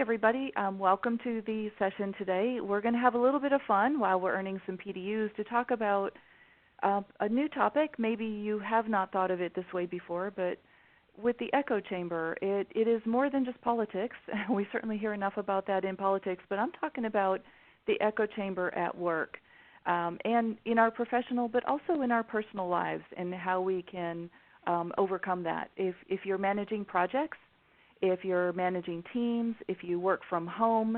everybody. Welcome to the session today. We're going to have a little bit of fun while we're earning some PDUs to talk about a new topic. Maybe you have not thought of it this way before, but with the echo chamber, it is more than just politics. We certainly hear enough about that in politics, but I'm talking about the echo chamber at work and in our professional, but also in our personal lives and how we can overcome that. If you're managing projects, if you're managing teams, if you work from home,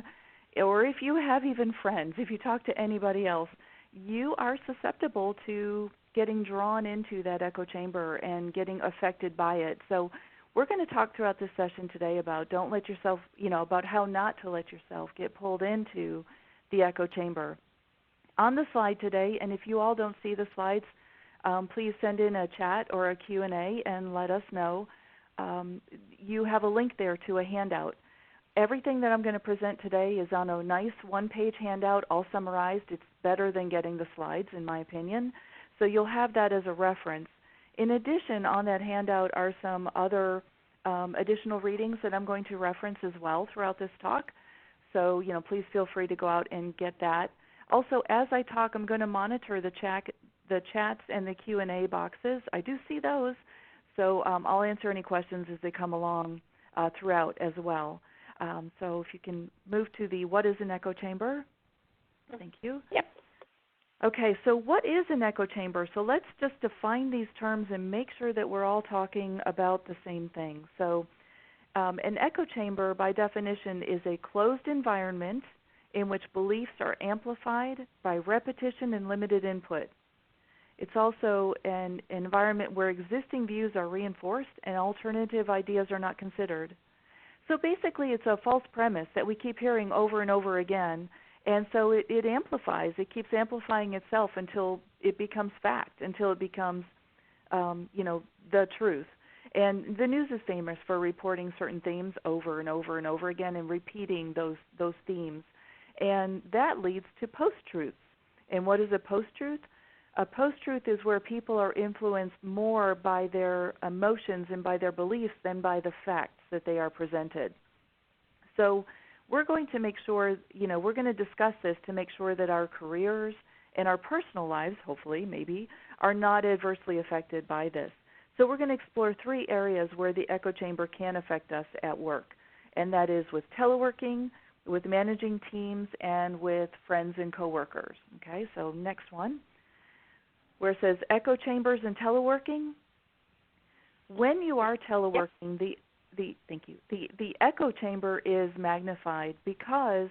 or if you have even friends, if you talk to anybody else, you are susceptible to getting drawn into that echo chamber and getting affected by it. So we're going to talk throughout this session today about don't let yourself, about how not to let yourself get pulled into the echo chamber. On the slide today, and if you all don't see the slides, please send in a chat or a Q&A and let us know. You have a link there to a handout. Everything that I'm going to present today is on a nice one-page handout, all summarized. It's better than getting the slides, in my opinion. So you'll have that as a reference. In addition, on that handout are some other additional readings that I'm going to reference as well throughout this talk. So, please feel free to go out and get that. Also, as I talk, I'm going to monitor the chats and the Q&A boxes. I do see those. So I'll answer any questions as they come along throughout as well. So if you can move to the what is an echo chamber? Thank you. Yep. Okay, so what is an echo chamber? So let's just define these terms and make sure that we're all talking about the same thing. So an echo chamber, by definition, is a closed environment in which beliefs are amplified by repetition and limited input. It's also an environment where existing views are reinforced and alternative ideas are not considered. So basically it's a false premise that we keep hearing over and over again, and so it amplifies. It keeps amplifying itself until it becomes fact, until it becomes, the truth. And the news is famous for reporting certain themes over and over and over again and repeating those themes. And that leads to post-truths. And what is a post-truth? A post-truth is where people are influenced more by their emotions and by their beliefs than by the facts that they are presented. So we're going to make sure, we're going to discuss this to make sure that our careers and our personal lives, hopefully, maybe, are not adversely affected by this. So we're going to explore 3 areas where the echo chamber can affect us at work, and that is with teleworking, with managing teams, and with friends and coworkers. Okay, so next one, where it says echo chambers and teleworking. When you are teleworking, the echo chamber is magnified because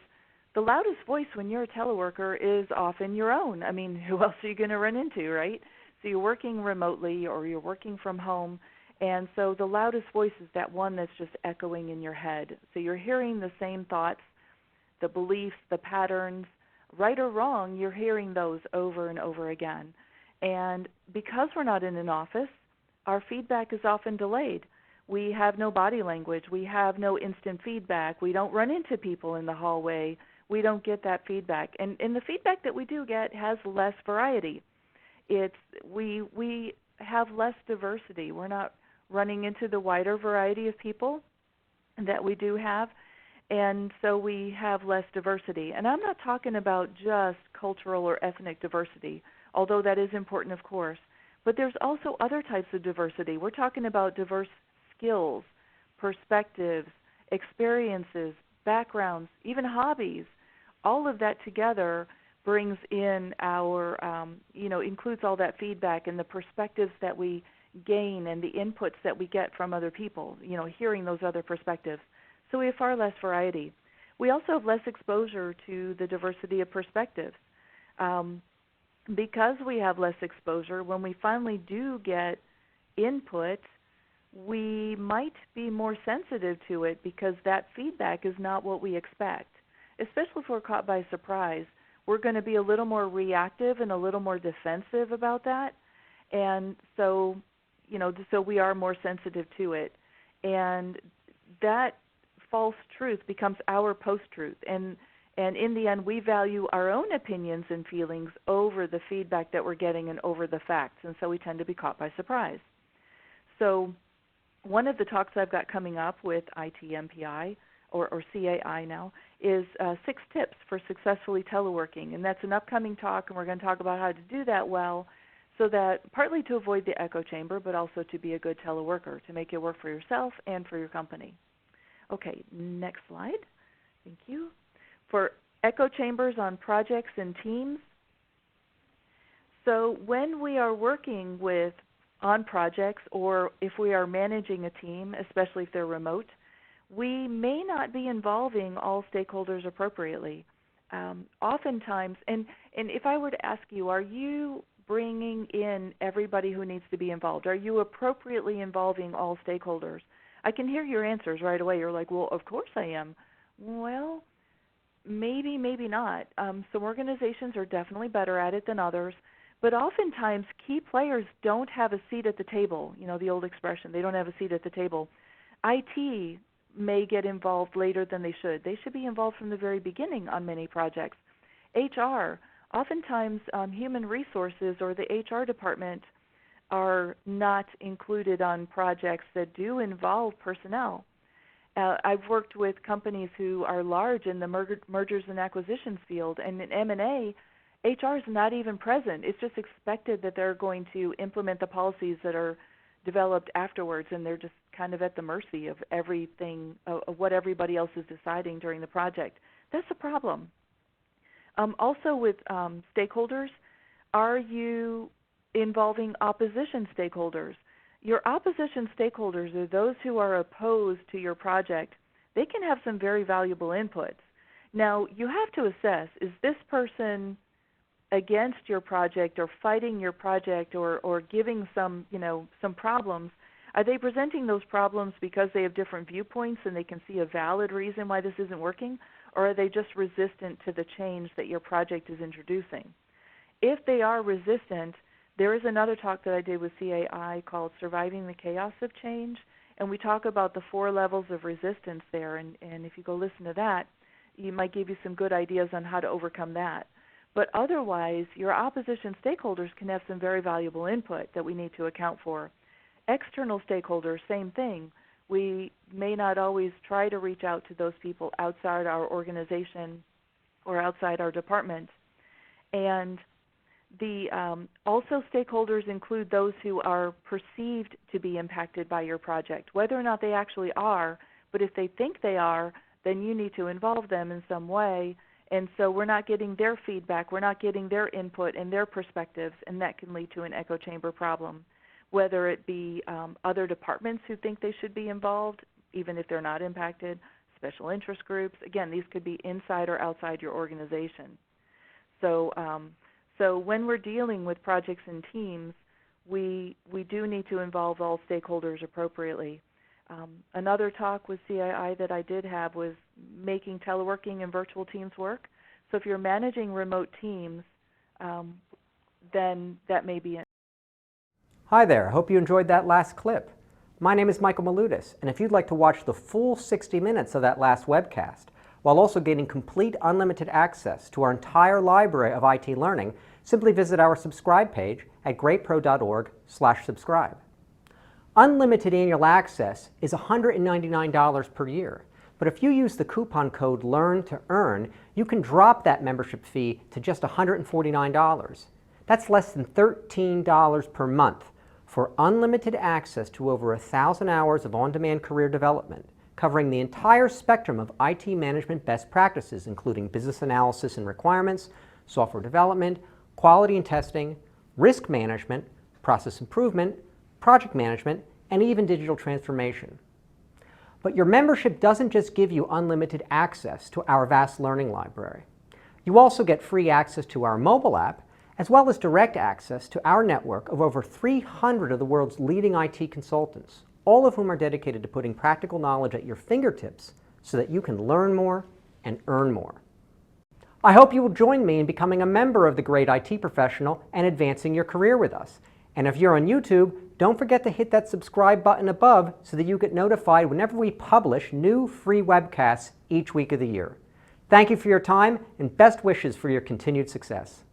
the loudest voice when you're a teleworker is often your own. I mean, who else are you going to run into, right? So you're working remotely or you're working from home, and so the loudest voice is that one that's just echoing in your head. So you're hearing the same thoughts, the beliefs, the patterns, right or wrong, you're hearing those over and over again. And because we're not in an office, our feedback is often delayed. We have no body language. We have no instant feedback. We don't run into people in the hallway. We don't get that feedback. And the feedback that we do get has less variety. We have less diversity. We're not running into the wider variety of people that we do have, and so we have less diversity. And I'm not talking about just cultural or ethnic diversity, although that is important, of course. But there's also other types of diversity. We're talking about diverse skills, perspectives, experiences, backgrounds, even hobbies. All of that together brings in our, includes all that feedback and the perspectives that we gain and the inputs that we get from other people, hearing those other perspectives. So we have far less variety. We also have less exposure to the diversity of perspectives. Because we have less exposure, when we finally do get input, we might be more sensitive to it because that feedback is not what we expect. Especially if we're caught by surprise, we're going to be a little more reactive and a little more defensive about that. And so, so we are more sensitive to it. And that false truth becomes our post-truth. And in the end, we value our own opinions and feelings over the feedback that we're getting and over the facts. And so we tend to be caught by surprise. So one of the talks I've got coming up with ITMPI or CAI now, is 6 tips for successfully teleworking. And that's an upcoming talk, and we're going to talk about how to do that well, so that partly to avoid the echo chamber, but also to be a good teleworker, to make it work for yourself and for your company. Okay, next slide. Thank you. For echo chambers on projects and teams, so when we are working on projects, or if we are managing a team, especially if they're remote, we may not be involving all stakeholders appropriately. Oftentimes, and if I were to ask you, are you bringing in everybody who needs to be involved? Are you appropriately involving all stakeholders? I can hear your answers right away. You're like, well, of course I am. Well, maybe, maybe not. Some organizations are definitely better at it than others, but oftentimes key players don't have a seat at the table. You know, the old expression, they don't have a seat at the table. IT may get involved later than they should. They should be involved from the very beginning on many projects. HR, oftentimes human resources or the HR department are not included on projects that do involve personnel. I've worked with companies who are large in the mergers and acquisitions field, and in M&A, HR is not even present. It's just expected that they're going to implement the policies that are developed afterwards, and they're just kind of at the mercy of everything, of what everybody else is deciding during the project. That's a problem. Also with stakeholders, are you involving opposition stakeholders? Your opposition stakeholders are those who are opposed to your project. They can have some very valuable inputs. Now, you have to assess, is this person against your project or fighting your project or giving some problems? Are they presenting those problems because they have different viewpoints and they can see a valid reason why this isn't working? Or are they just resistant to the change that your project is introducing? If they are resistant, there is another talk that I did with CAI called Surviving the Chaos of Change, and we talk about the 4 levels of resistance there, and if you go listen to that, it might give you some good ideas on how to overcome that. But otherwise, your opposition stakeholders can have some very valuable input that we need to account for. External stakeholders, same thing. We may not always try to reach out to those people outside our organization or outside our department. And also stakeholders include those who are perceived to be impacted by your project, whether or not they actually are. But if they think they are, then you need to involve them in some way. And so we're not getting their feedback, we're not getting their input and their perspectives, and that can lead to an echo chamber problem. Whether it be other departments who think they should be involved, even if they're not impacted, special interest groups. Again, these could be inside or outside your organization. So when we're dealing with projects and teams, we do need to involve all stakeholders appropriately. Another talk with CII that I did have was making teleworking and virtual teams work. So if you're managing remote teams, then that may be it. Hi there, I hope you enjoyed that last clip. My name is Michael Malutis, and if you'd like to watch the full 60 minutes of that last webcast, while also gaining complete unlimited access to our entire library of IT learning, simply visit our subscribe page at greatpro.org/subscribe. Unlimited annual access is $199 per year, but if you use the coupon code LEARN to earn, you can drop that membership fee to just $149. That's less than $13 per month for unlimited access to over 1,000 hours of on-demand career development, covering the entire spectrum of IT management best practices, including business analysis and requirements, software development, quality and testing, risk management, process improvement, project management, and even digital transformation. But your membership doesn't just give you unlimited access to our vast learning library. You also get free access to our mobile app, as well as direct access to our network of over 300 of the world's leading IT consultants, all of whom are dedicated to putting practical knowledge at your fingertips so that you can learn more and earn more. I hope you will join me in becoming a member of the Great IT Professional and advancing your career with us. And if you're on YouTube, don't forget to hit that subscribe button above so that you get notified whenever we publish new free webcasts each week of the year. Thank you for your time and best wishes for your continued success.